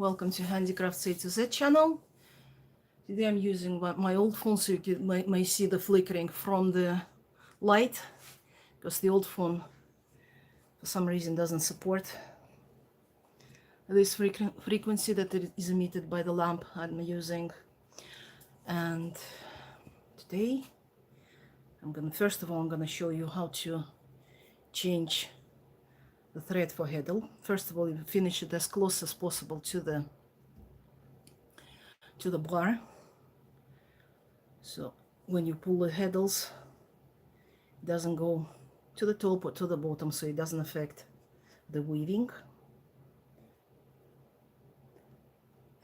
Welcome to Handicrafts A to Z channel. Today I'm using my old phone so you may see the flickering from the light, because the old phone for some reason doesn't support this frequency that it is emitted by the lamp I'm using. And today first of all I'm gonna show you how to change the thread for handle. First of all, you finish it as close as possible to the bar. So when you pull the handles, it doesn't go to the top or to the bottom, so it doesn't affect the weaving.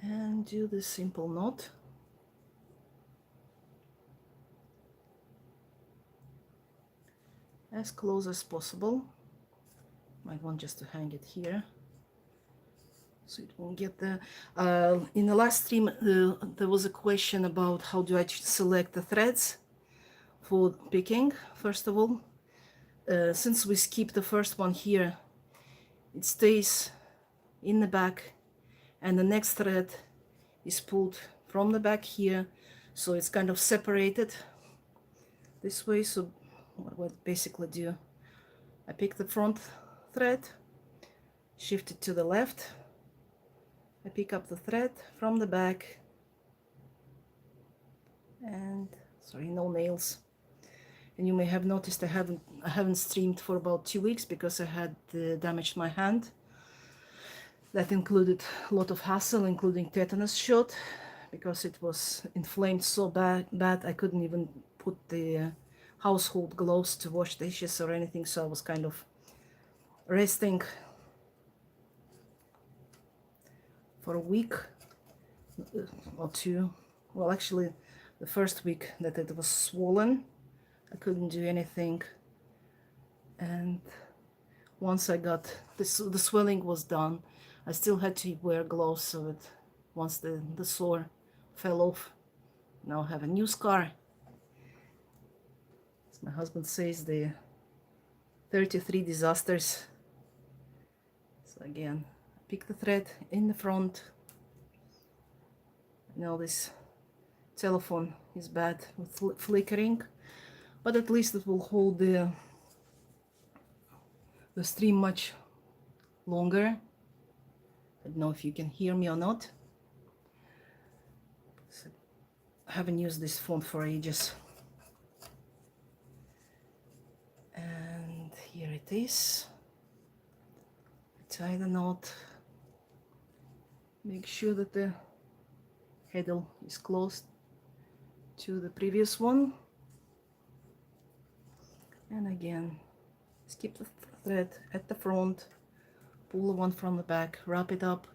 And do this simple knot. As close as possible. Might want just to hang it here so it won't get there. In the last stream there was a question about how do I select the threads for picking. First of all, since we skipped the first one here, it stays in the back and the next thread is pulled from the back here, so it's kind of separated this way. So what I basically do, I pick the front thread, shift it to the left, I pick up the thread from the back, and sorry, no nails. And you may have noticed I haven't streamed for about 2 weeks because I had damaged my hand. That included a lot of hassle, including tetanus shot, because it was inflamed so bad I couldn't even put the household gloves to wash dishes or anything. So I was kind of resting for a week or two. Well, actually the first week that it was swollen, I couldn't do anything, and once I got this, the swelling was done, I still had to wear gloves, so that once the sore fell off, now I have a new scar. As my husband says, the 33 disasters. So again, I pick the thread in the front. Now this telephone is bad with flickering, but at least it will hold the stream much longer. I don't know if you can hear me or not. So I haven't used this phone for ages. And here it is. Tie the knot. Make sure that the handle is close to the previous one. And again, skip the thread at the front, pull the one from the back, wrap it up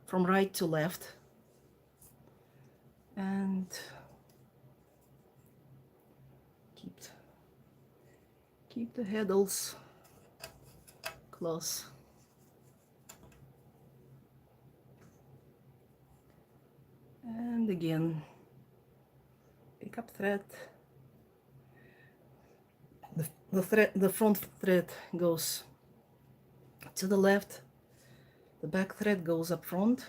from right to left, and keep the handles close. And again, pick up thread. The front thread goes to the left, the back thread goes up front.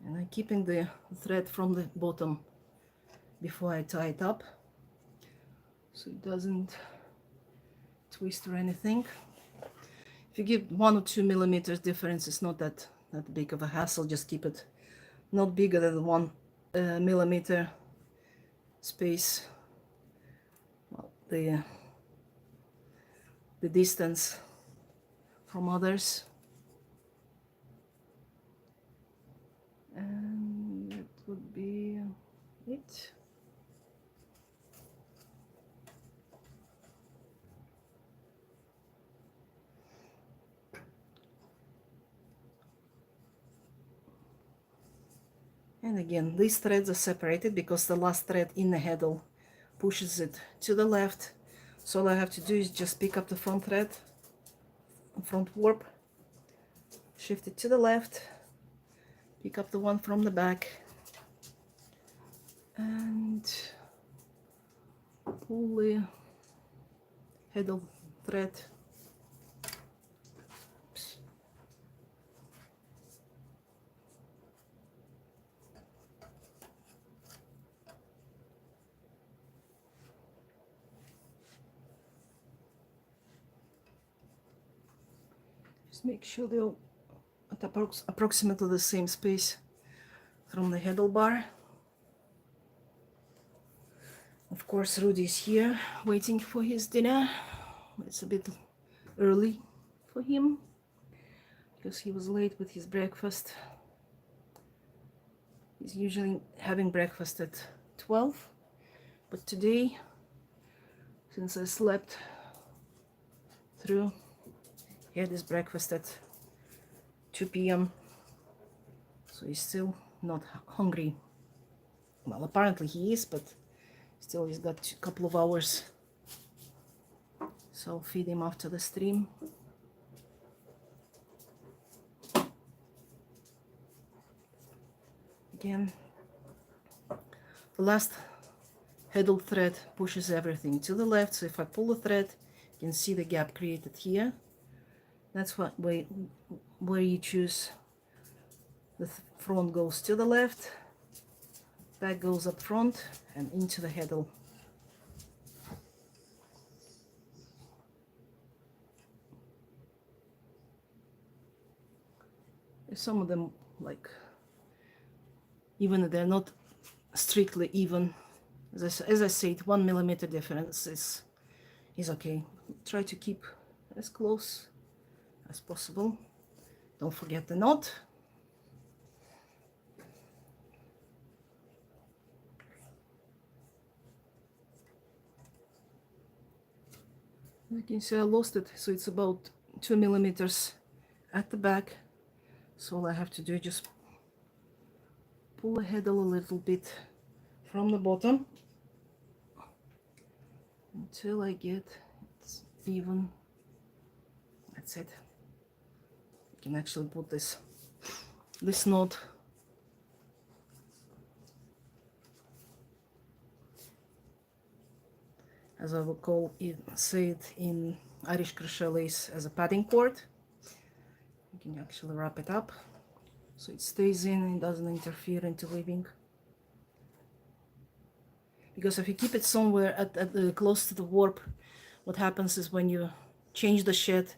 And I'm keeping the thread from the bottom before I tie it up, so it doesn't twist or anything. If you give 1 or 2 millimeters difference, it's not that big of a hassle. Just keep it not bigger than 1 millimeter space. Well, the distance from others. And that would be it. And again, these threads are separated because the last thread in the handle pushes it to the left. So all I have to do is just pick up the front thread, front warp, shift it to the left, Pick up the one from the back and pull the heddle thread. Oops. Just make sure they're at approximately the same space from the handlebar. Of course, Rudy is here waiting for his dinner. It's a bit early for him because he was late with his breakfast. He's usually having breakfast at 12, but today, since I slept through, he had his breakfast at 2 p.m. So he's still not hungry. Well, apparently he is, but still he's got a couple of hours. So I'll feed him after the stream. Again, the last heddle thread pushes everything to the left. So if I pull the thread, you can see the gap created here. That's what where you choose. The front goes to the left, back goes up front and into the heddle. Some of them, like, even if they're not strictly even, as I said, 1 millimeter difference is okay. Try to keep as close as possible. Don't forget the knot. You can see I lost it, so it's about 2 millimeters at the back. So all I have to do is just pull the heddle a little bit from the bottom until I get it's even. That's it. You can actually put this knot as I will call it, say it in Irish crochet lace, as a padding cord. You can actually wrap it up so it stays in and doesn't interfere into weaving. Because if you keep it somewhere at close to the warp, what happens is when you change the shed,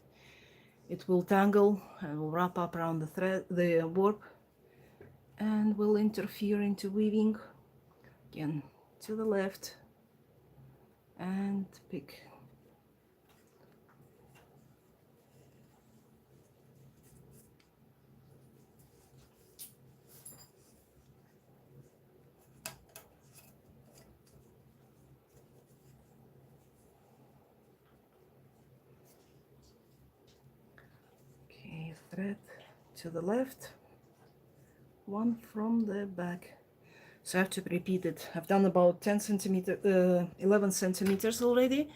it will tangle and will wrap up around the thread, the warp, and will interfere into weaving. Again, to the left and pick. Okay, thread to the left, one from the back. So I have to repeat it. I've done about 11 centimeters already,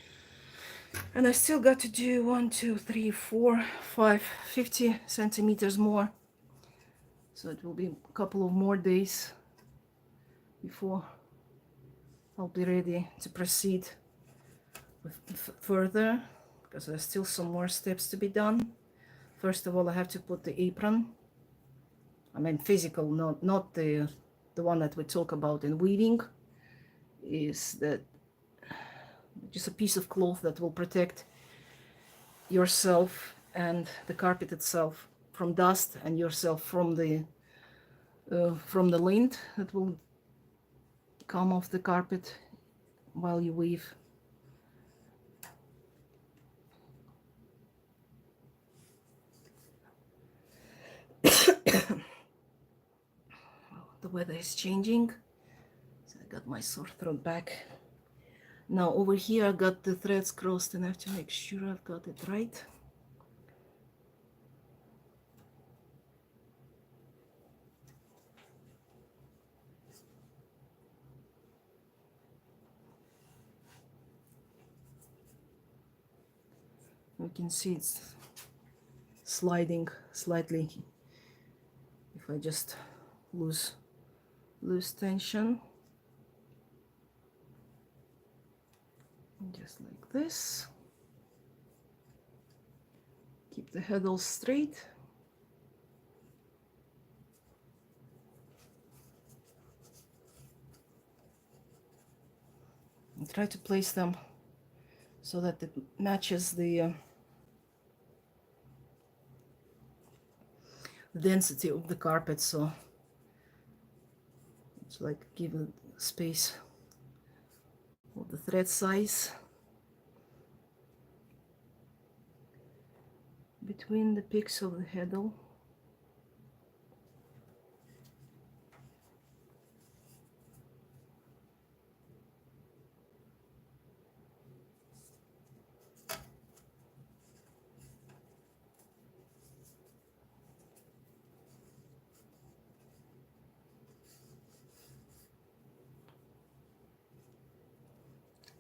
and I still got to do 1, 2, 3, 4, 5, 50 centimeters more. So it will be a couple of more days before I'll be ready to proceed with further, because there's still some more steps to be done. First of all, I have to put the apron. I mean physical, not the one that we talk about in weaving. Is that just a piece of cloth that will protect yourself and the carpet itself from dust, and yourself from the lint that will come off the carpet while you weave. The weather is changing, so I got my sore throat back. Now over here I got the threads crossed, and I have to make sure I've got it right. You can see it's sliding slightly if I just loose tension. Just like this. Keep the handle straight. And try to place them so that it matches the density of the carpet, so it's like give it space for the thread size between the peaks of the handle.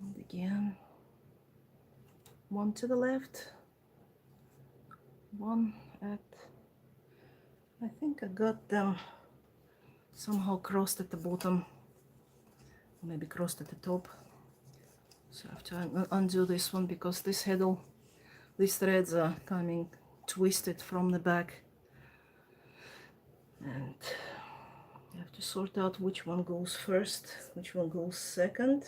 And again, one to the left, one at, I think I got them somehow crossed at the bottom, maybe crossed at the top. So I have to undo this one because this handle, these threads are coming twisted from the back, and you have to sort out which one goes first, which one goes second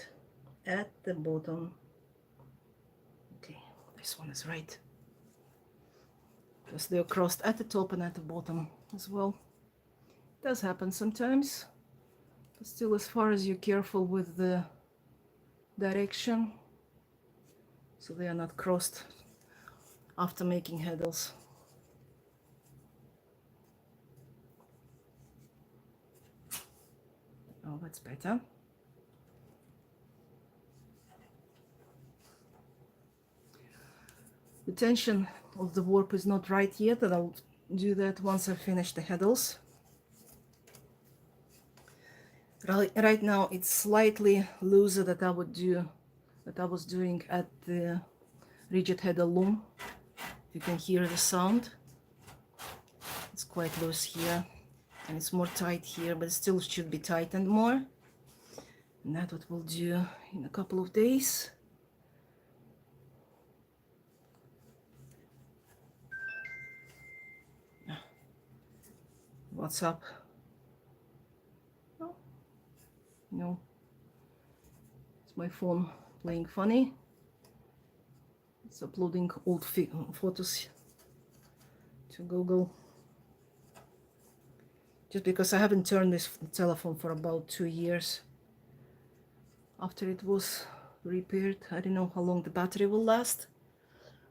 at the bottom. Okay, this one is right, because they're crossed at the top and at the bottom as well. It does happen sometimes, but still, as far as you're careful with the direction, so they are not crossed after making handles. Oh, that's better. The tension of the warp is not right yet, and I'll do that once I finish the handles. Right now it's slightly looser than I was doing at the rigid handle loom. You can hear the sound. It's quite loose here, and it's more tight here, but it still should be tightened more. And that's what we'll do in a couple of days. What's up? Oh, no. It's my phone playing funny. It's uploading old photos to Google. Just because I haven't turned this telephone for about 2 years. After it was repaired, I don't know how long the battery will last,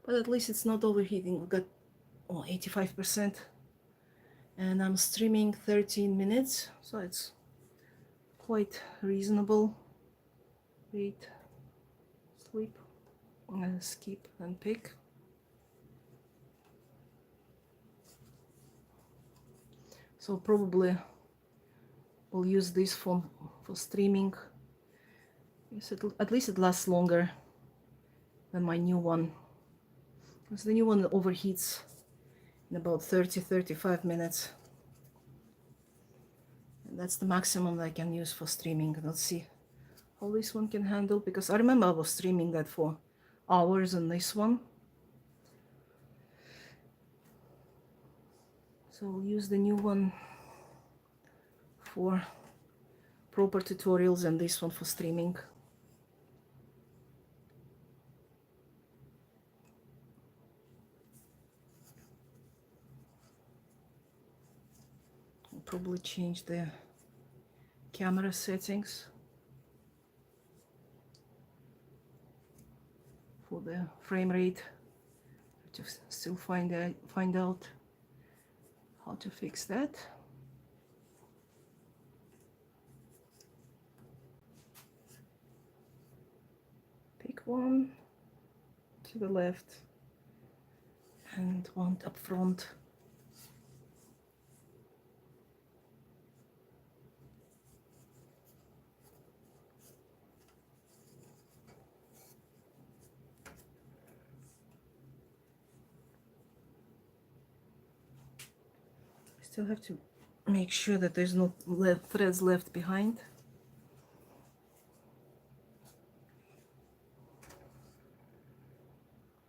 but at least it's not overheating. We've got 85%, and I'm streaming 13 minutes, so it's quite reasonable. Read, sleep, skip and pick. So probably we'll use this phone for streaming. Yes, at least it lasts longer than my new one, because the new one overheats in about 30-35 minutes, and that's the maximum that I can use for streaming. Let's see how this one can handle, because I remember I was streaming that for hours on this one. So we'll use the new one for proper tutorials and this one for streaming. I'll probably change the camera settings for the frame rate. To still find out how to fix that. Pick one to the left and one up front. Still have to make sure that there's no threads left behind.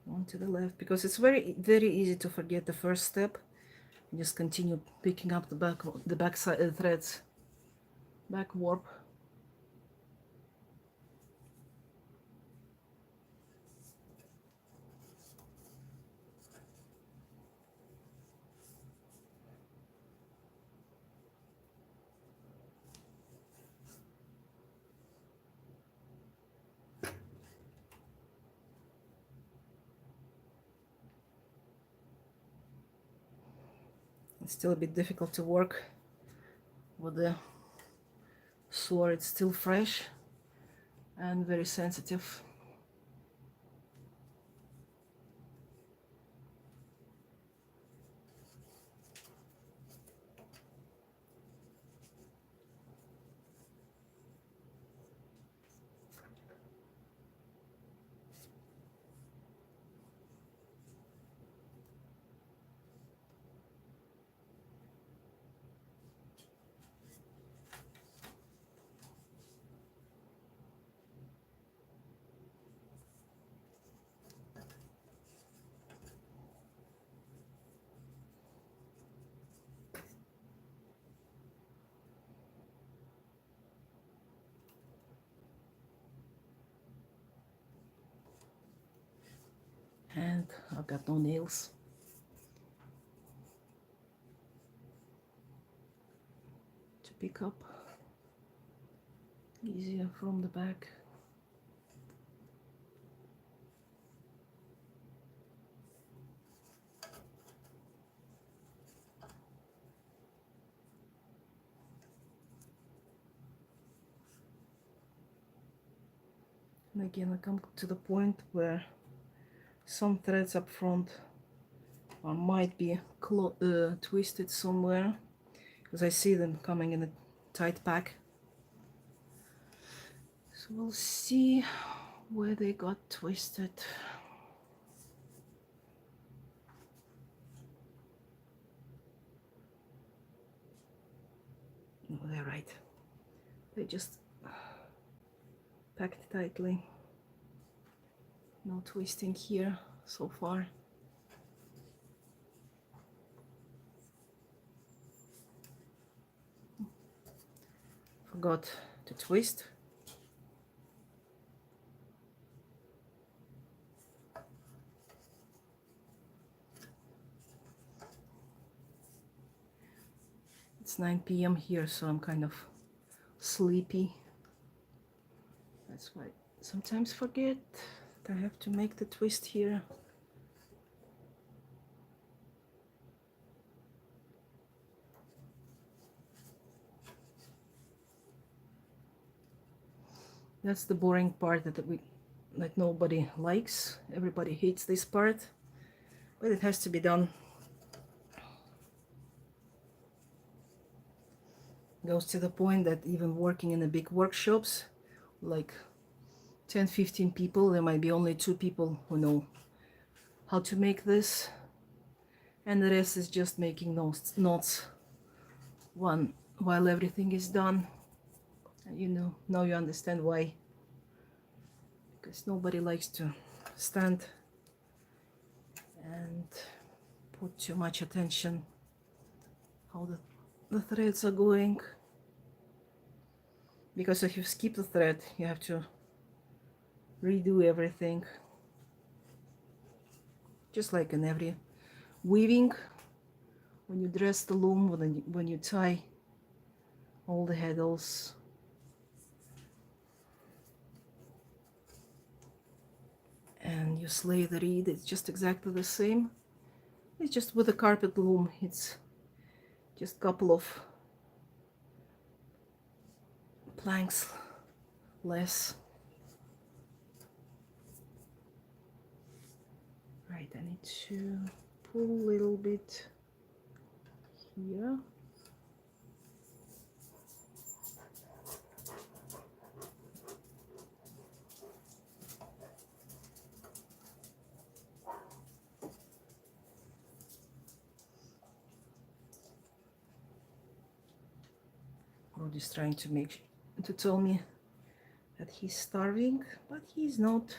One to the left, because it's very easy to forget the first step. You just continue picking up the back side threads, back warp. It's still a bit difficult to work with the sword. It's still fresh and very sensitive. And I've got no nails. To pick up easier from the back. And again, I come to the point where some threads up front might be twisted somewhere, because I see them coming in a tight pack. So we'll see where they got twisted. No, they're right. They just packed tightly. No twisting here so far. Forgot to twist. It's 9 p.m. here, so I'm kind of sleepy. That's why I sometimes forget that I have to make the twist here. That's the boring part that nobody likes. Everybody hates this part, but it has to be done. Goes to the point that even working in the big workshops, like 10-15 people, there might be only 2 people who know how to make this, and the rest is just making knots while everything is done. And now you understand why. Because nobody likes to stand and put too much attention how the threads are going. Because if you skip the thread, you have to redo everything. Just like in every weaving, when you dress the loom, when you tie all the heddles. And you slay the reed, it's just exactly the same. It's just with a carpet loom, it's just a couple of planks less. Right, I need to pull a little bit here. child is trying to tell me that he's starving, but he's not.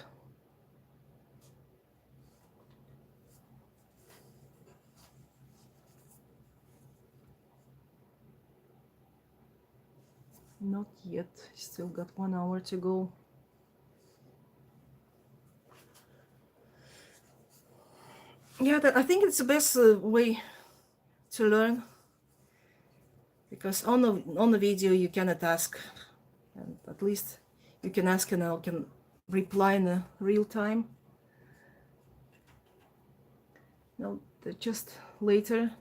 Not yet. Still got 1 hour to go. Yeah, I think it's the best way to learn, because on the video you cannot ask, and at least you can ask and I can reply in a real time. No, just later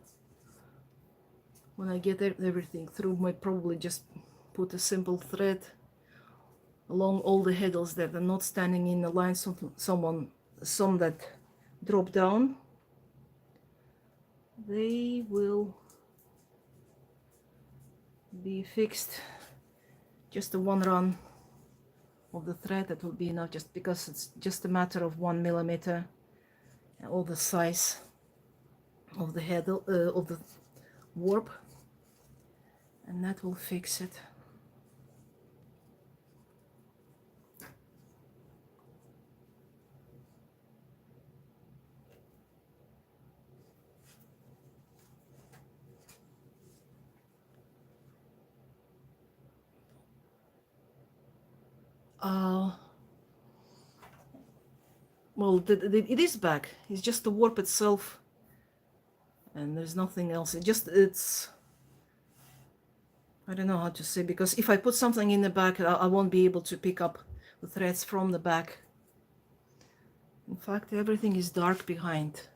when I get everything through, I probably just put a simple thread along all the heddles that are not standing in a line, some that drop down. They will be fixed. Just the one run of the thread, that will be enough, just because it's just a matter of 1 millimeter, all the size of the heddle of the warp, and that will fix it. Well, it is back. It's just the warp itself, and there's nothing else. It's I don't know how to say, because if I put something in the back, I won't be able to pick up the threads from the back. In fact, everything is dark behind.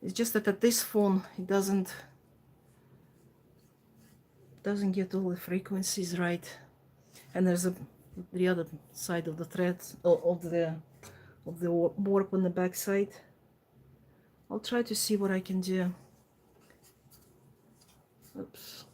It's just that at this phone it doesn't get all the frequencies right, and there's the other side of the thread of the warp on the back side. I'll try to see what I can do. Oops.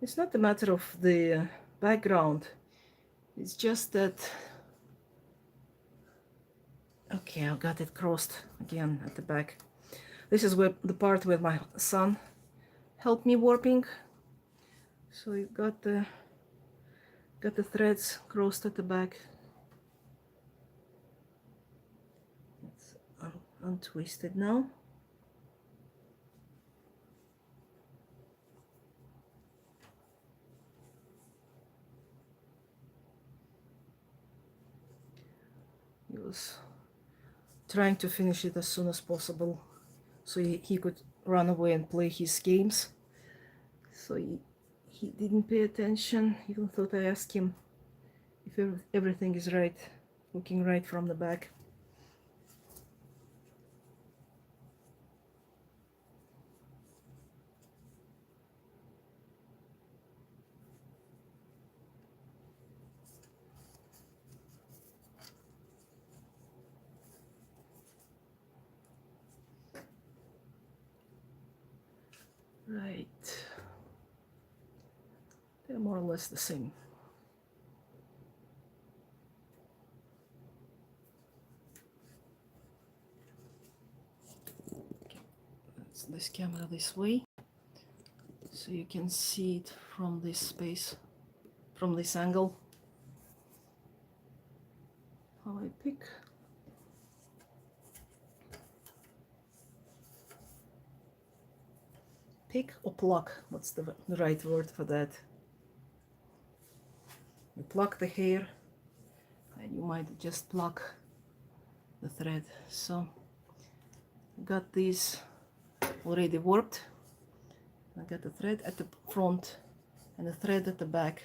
It's not a matter of the background, it's just that, okay, I got it crossed again at the back. This is where the part where my son helped me warping, so you got the threads crossed at the back. It's untwisted now. He was trying to finish it as soon as possible, so he could run away and play his games. So he didn't pay attention, even thought I asked him if everything is right, looking right from the back. Right. They're more or less the same. Okay. Let's this camera this way, so you can see it from this space, from this angle. How I pick. Pick or pluck? What's the right word for that? You pluck the hair, and you might just pluck the thread. So I got these already warped. I got the thread at the front and the thread at the back.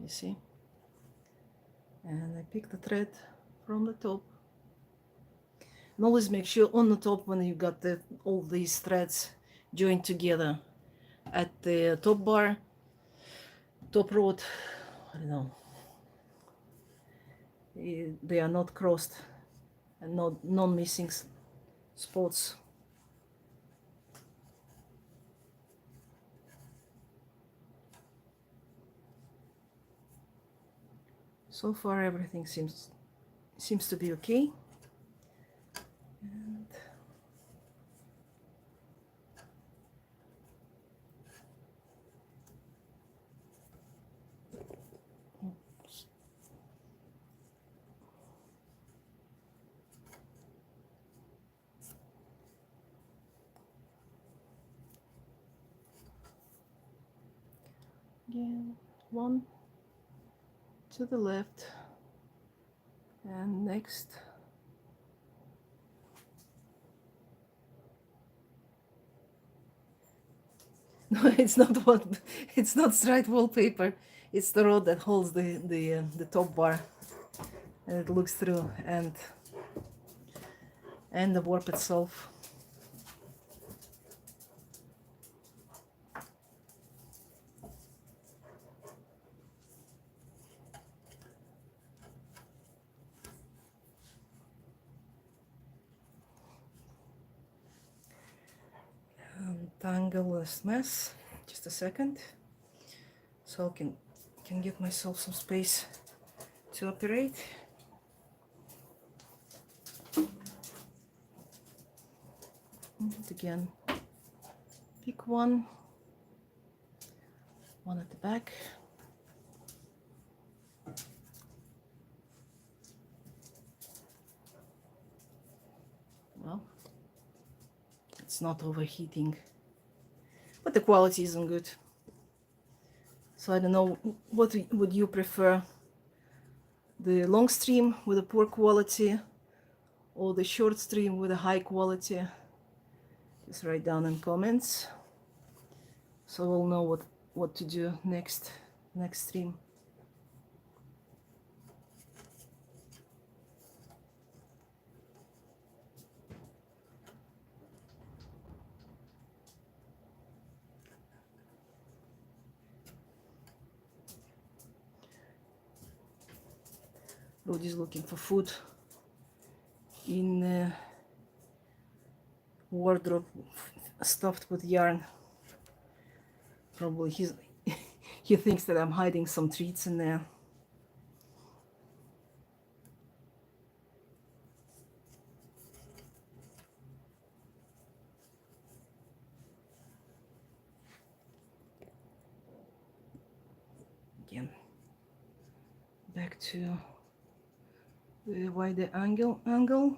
You see? And I pick the thread from the top. And always make sure on the top, when you got all these threads joined together at the top bar, top rod, I don't know, they are not crossed and not non-missing spots. So far everything seems to be okay. And oops. Again, one to the left, and next. No, it's not what. It's not straight wallpaper. It's the rod that holds the top bar, and it looks through, and the warp itself. Untangle this mess. Just a second, so I can give myself some space to operate. And again, pick one at the back. Well, it's not overheating, but the quality isn't good. So I don't know, what would you prefer? The long stream with a poor quality or the short stream with a high quality? Just write down in comments so we'll know what to do next stream. Rudy's looking for food in wardrobe stuffed with yarn. Probably he thinks that I'm hiding some treats in there. Again, back to the wider angle.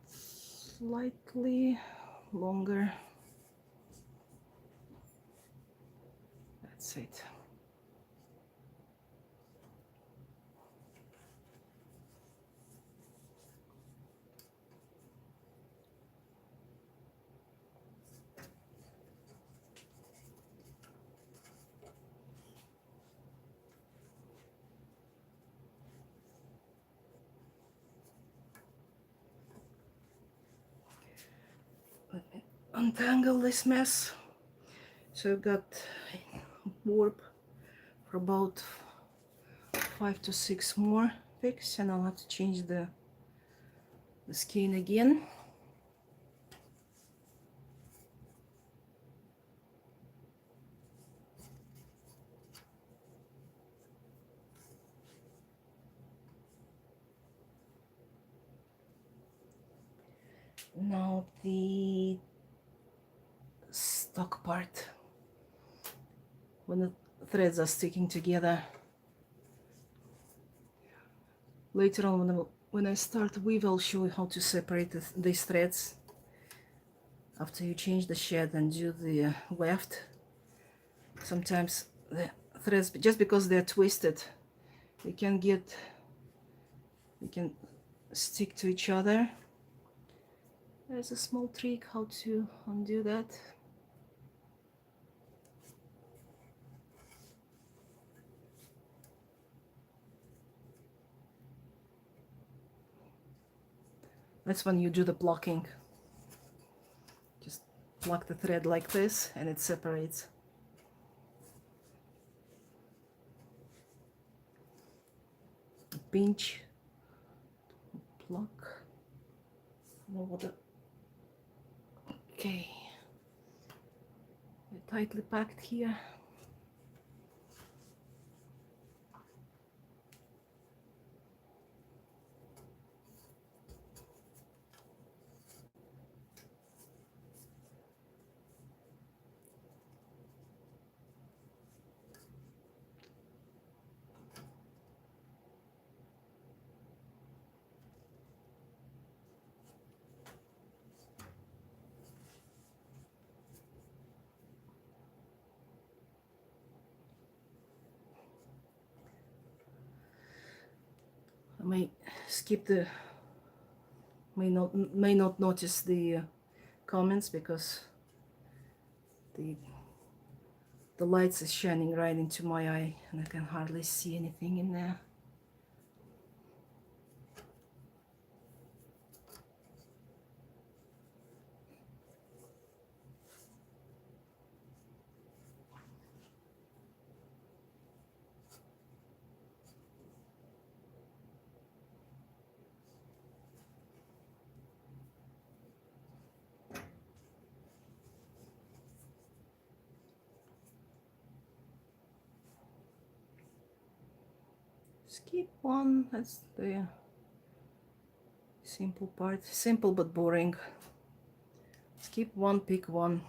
Slightly longer. That's it. Untangle this mess. So I've got warp for about 5 to 6 more picks, and I'll have to change the skein again. Now the stock part, when the threads are sticking together. Later on, when I start weave, I'll show you how to separate these threads after you change the shed and do the weft. Sometimes the threads, just because they're twisted, they can stick to each other. There's a small trick how to undo that. That's when you do the plucking. Just pluck the thread like this and it separates. Pinch, pluck. Okay, they're tightly packed here. I may skip the, may not notice the comments because the lights is shining right into my eye and I can hardly see anything in there. Skip one, that's the simple part. Simple but boring. Skip one, pick one.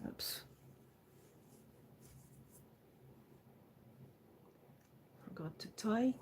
Oops. Forgot to tie.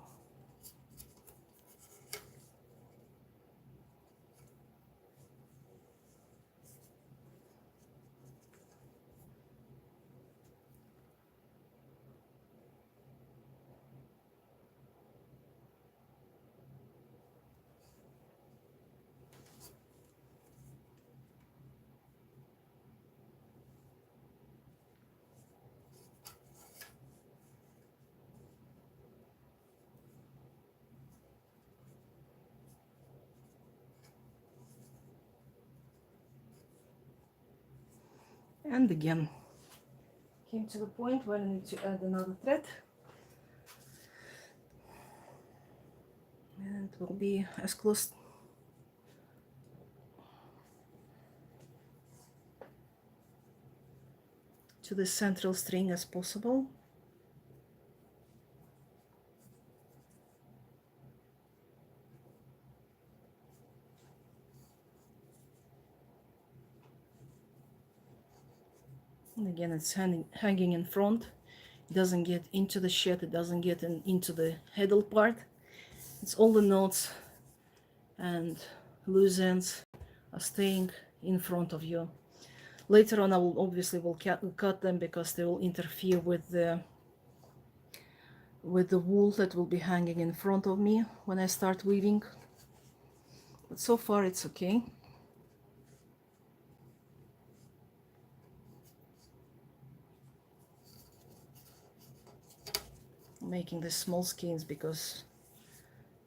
And again, came to the point where I need to add another thread. And it will be as close to the central string as possible. And again, it's hanging in front. It doesn't get into the shed, it doesn't get into the heddle part. It's all the knots and loose ends are staying in front of you. Later on I will obviously cut them because they will interfere with the wool that will be hanging in front of me when I start weaving. But so far it's okay. I'm making the small skeins because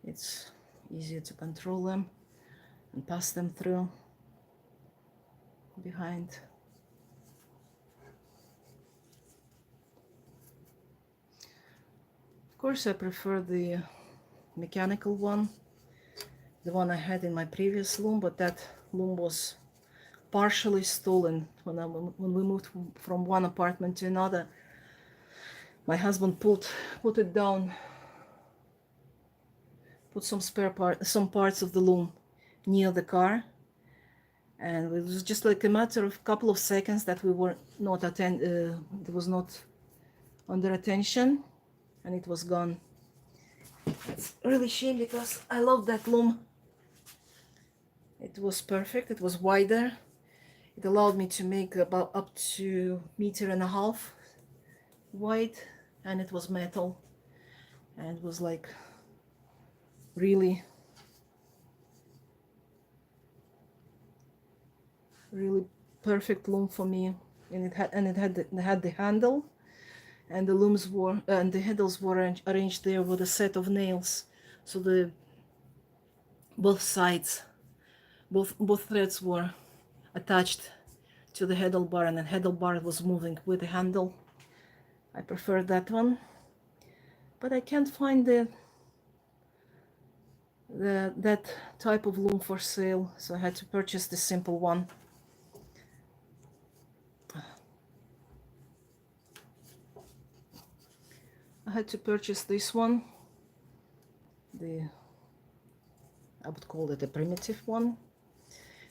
it's easier to control them and pass them through behind. Of course I prefer the mechanical one, the one I had in my previous loom, but that loom was partially stolen when we moved from one apartment to another. My husband put it down, put some parts of the loom near the car, and it was just like a matter of a couple of seconds that we were not it was not under attention, and it was gone. It's really shame because I love that loom. It was perfect. It was wider. It allowed me to make about up to 1.5 meters wide, and it was metal, and it was like really perfect loom for me. And it had the handle, and the looms were and the handles were arranged there with a set of nails, so the both sides, both threads were attached to the handlebar, and the handlebar was moving with the handle. I prefer that one, but I can't find that type of loom for sale, so I had to purchase the simple one. I had to purchase this one, I would call it a primitive one,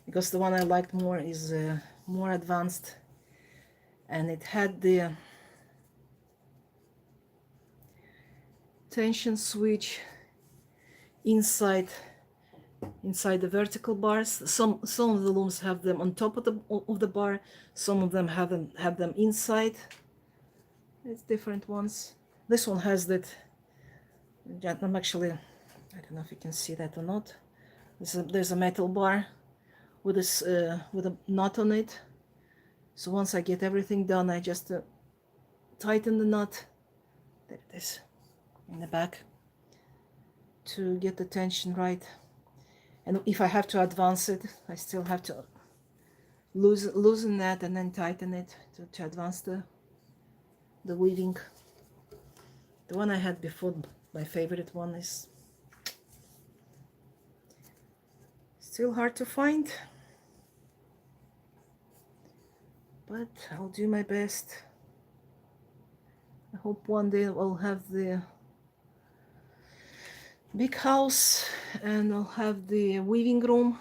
because the one I liked more is more advanced, and it had the tension switch inside the vertical bars. Some of the looms have them on top of the bar, some of them have them inside. It's different ones. This one has that. I'm actually, I don't know if you can see that or not. There's a metal bar with this with a knot on it. So once I get everything done, I just tighten the knot. There it is, in the back, to get the tension right. And if I have to advance it, I still have to loosen that and then tighten it to advance the weaving. The one I had before, my favorite one, is still hard to find, but I'll do my best. I hope one day I'll have the big house and I'll have the weaving room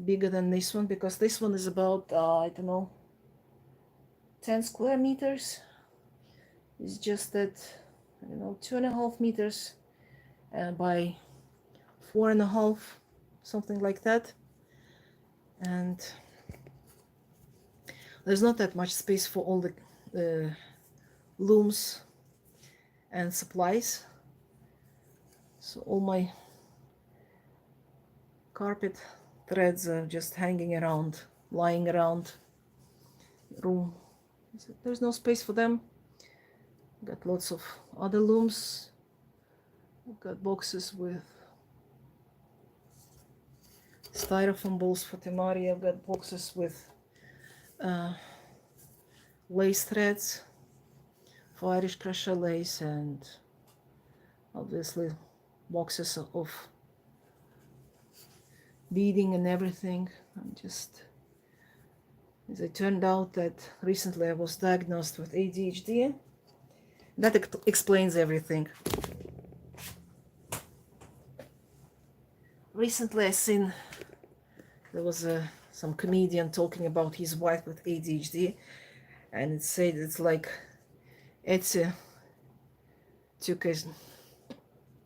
bigger than this one, because this one is about I don't know, 10 square meters. It's just that, I don't know, 2.5 meters by 4.5, something like that, and there's not that much space for all the looms and supplies. So all my carpet threads are just hanging around, lying around room. There's no space for them. Got lots of other looms. I've got boxes with styrofoam balls for temari. I've got boxes with lace threads for Irish crochet lace, and obviously boxes of beading and everything. I'm just, as it turned out that recently I was diagnosed with ADHD. That explains everything. Recently I seen there was some comedian talking about his wife with ADHD, and it said it's like Etsy took a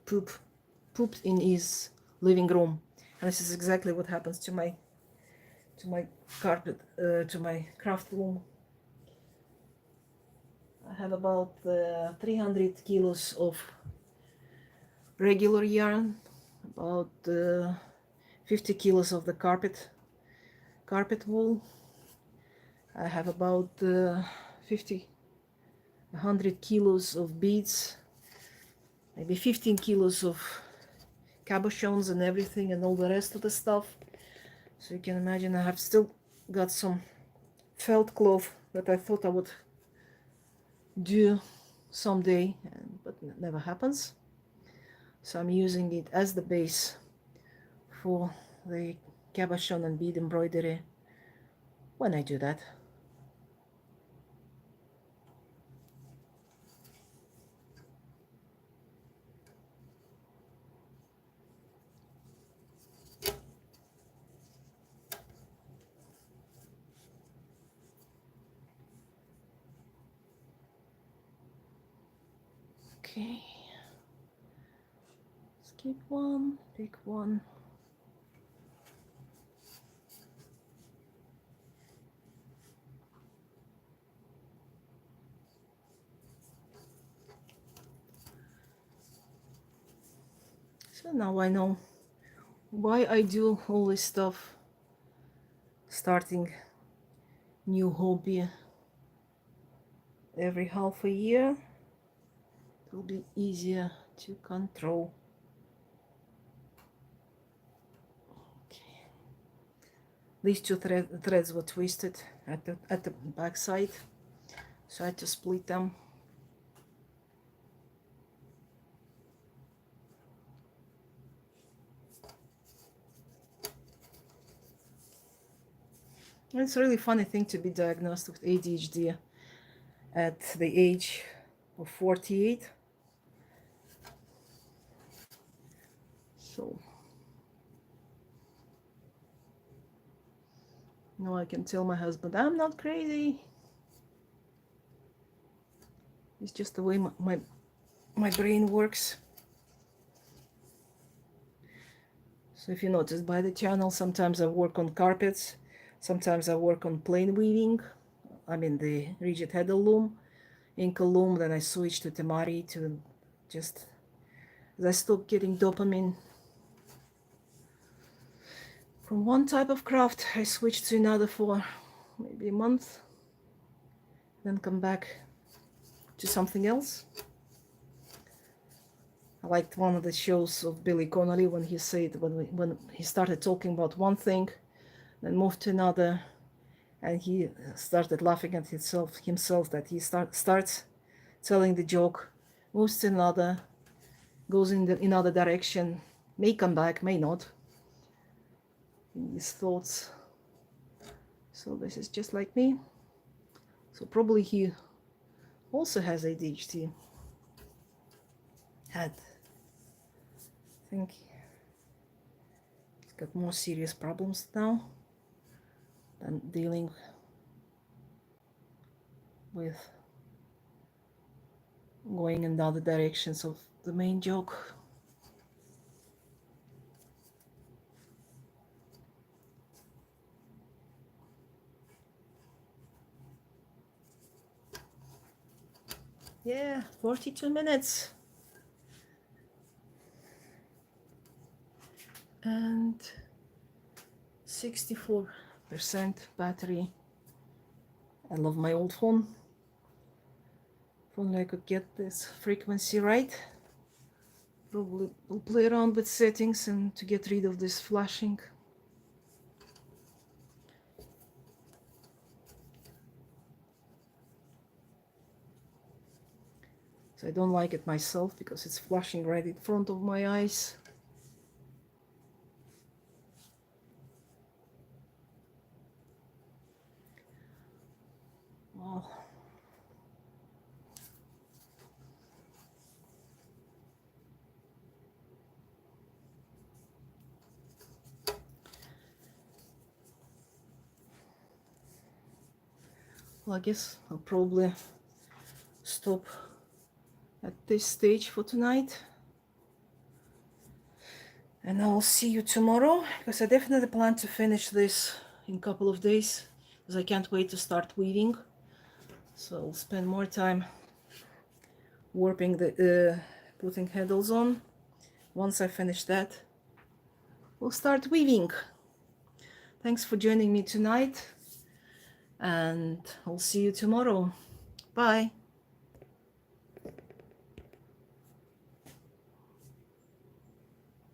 pooped in his living room, and this is exactly what happens to my carpet, to my craft loom. I have about 300 kilos of regular yarn, about 50 kilos of the carpet wool. I have about 100 kilos of beads, maybe 15 kilos of cabochons and everything, and all the rest of the stuff. So you can imagine I have still got some felt cloth that I thought I would do someday, but it never happens. So I'm using it as the base for the cabochon and bead embroidery when I do that. Okay, skip one, pick one. So now I know why I do all this stuff, starting new hobby. every half a year. It will be easier to control. Okay. These two threads were twisted at the back side, so I had to split them. It's a really funny thing to be diagnosed with ADHD at the age of 48. So now I can tell my husband I'm not crazy. It's just the way my brain works. So if you notice by the channel, sometimes I work on carpets, sometimes I work on plain weaving. I mean the rigid heddle loom, ankle loom. Then I switch to temari to just as I stop getting dopamine from one type of craft. I switch to another for maybe a month, then come back to something else. I liked one of the shows of Billy Connolly when he said when he started talking about one thing, then moved to another, and he started laughing at himself that he starts telling the joke, moves to another, goes in another direction, may come back, may not, in his thoughts. So this is just like me. So probably he also has ADHD. I think he's got more serious problems now than dealing with going in the other directions of the main joke. Yeah, 42 minutes. And 64% battery. I love my old phone. If only I could get this frequency right. Probably will play around with settings and to get rid of this flashing. So I don't like it myself because it's flashing right in front of my eyes. Wow. Well, I guess I'll probably stop at this stage for tonight. And I'll see you tomorrow, because I definitely plan to finish this in a couple of days, because I can't wait to start weaving. So I'll spend more time warping putting handles on. Once I finish that, we'll start weaving. Thanks for joining me tonight, and I'll see you tomorrow. Bye.